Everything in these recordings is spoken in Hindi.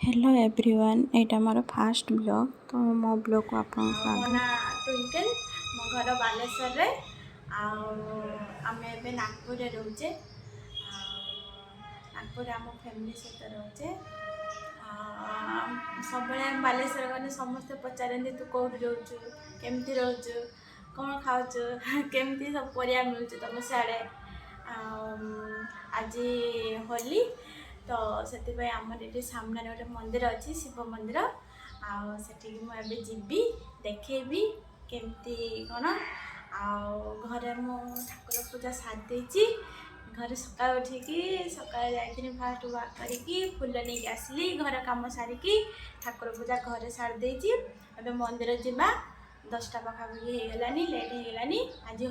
हेलो एवरीवन, एटा मोर फास्ट ब्लॉग। तो मो ब्लॉग को आप ट्विंकल मो घर बालेश्वर रे आमे एबे नागपुर रे रोचे। नागपुर आम फैमिली सहित रोचे। सब बालेश्वर गले समस्ते पचारती तू कौट रोचु केमती रोचु कौन खाऊचु केमती सब परिया मिलूँ तुम सियाड़े। आज होली तो से आमर ये सामने गोटे मंदिर अच्छी शिव मंदिर आठी मुझे जीवी देखेबी केमती कौन घरे मु ठाकुर पूजा सारी घरे सका उठिकी सका जाइए फास्ट वाक करी फूल नहीं आसली घर कम सारिकी ठाकुर पूजा घरे सारी अब मंदिर जावा 10टा पाखापाखि होगलानी लेट होगलानी आज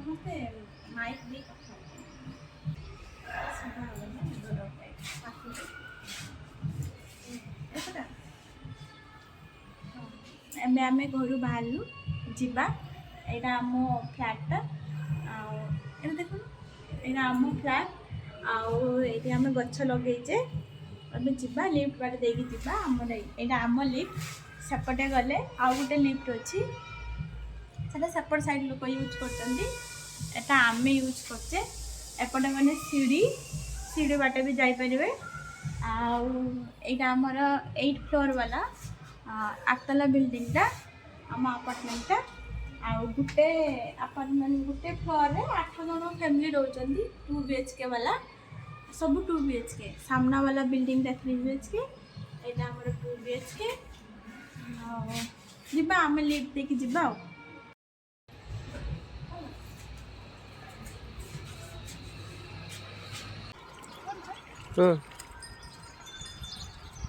समस्ते माइक भी आम घर बाहरलु जीवा यहाँ आम फ्लैटा देख यहाँ आम फ्लैट आम गच लगे अब जीवा लिफ्ट बाट देगी जीवा आम यहाँ आम लिफ्ट सेपटे गले आउ गोटे लिफ्ट अच्छी सेपट साइड लोक यूज कर आम यूज करचे एपटे मैंने सीढ़ी बाटे भी जापरेंगे आमर 8 फ्लोर वाला 8 बिल्डिंगटा आम अपार्टमेंटा गोटे अपार्टमेंट गोटे फ्लोर रे 8 जन फैमिली रोचंदी 2 BHK वाला सब 2 BHK सामना वाला बिल्डिंगटा 3 BHK यहाँ आमर 2 BHK जीवा आम लिफ्ट देखी जीवा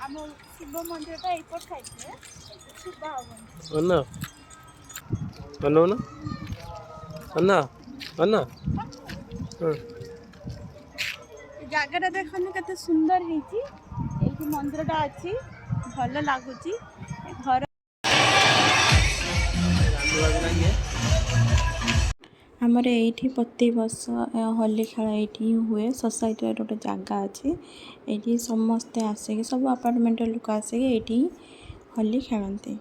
आम शिव मंदिर एपट साइड शिवा अन्ना अन्ना अन्ना अन्ना जगह देखनी के सुंदर है मंदिर अच्छी भल लगुच घर आमर ये प्रति वर्ष होली खेल ये हुए सोसाइटी गोटे जगह अच्छी ये समस्ते आसिक सब अपार्टमेंट लोक आसिक ये होली खेलते।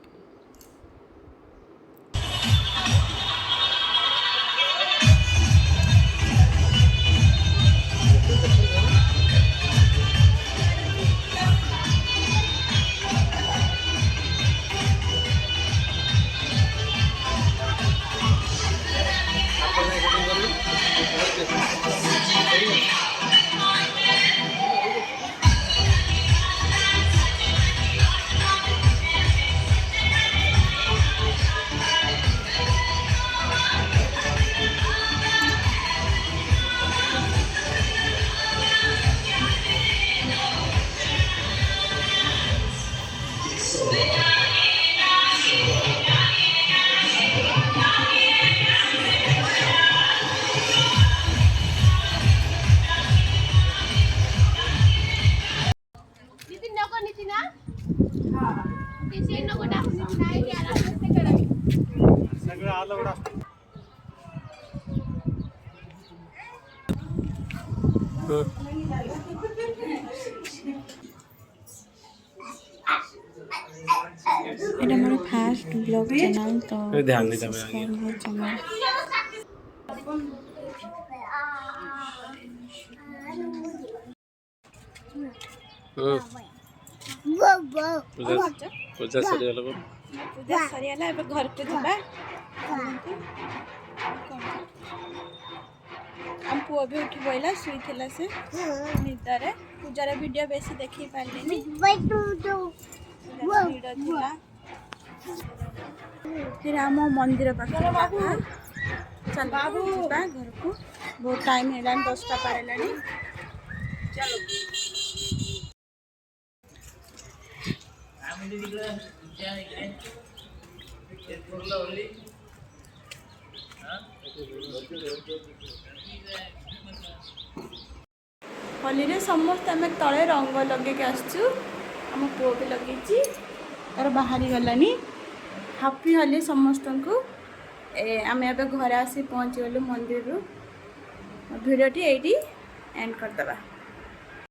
এটা আমার ফার্স্ট ব্লগ চ্যানেল তো ধ্যান দিতে হবে চ্যানেল पूजा सरीगला घर को जावा आम पुओ भी उठी पड़ा शुईला से निदर पूजार वीडियो बेसी देखी पारे फिर आम मंदिर पाखे चल बाबू घर को बहुत टाइम है 10टा पार है चलो होली रे समस्त आम तले रंग लगे आसचु आम पुओ भी लगे तार बाहरी गलानी हापी होली समस्त को आम ए घरे आसी पहुँची गलु मंदिर भिडियोटी एंड करदे।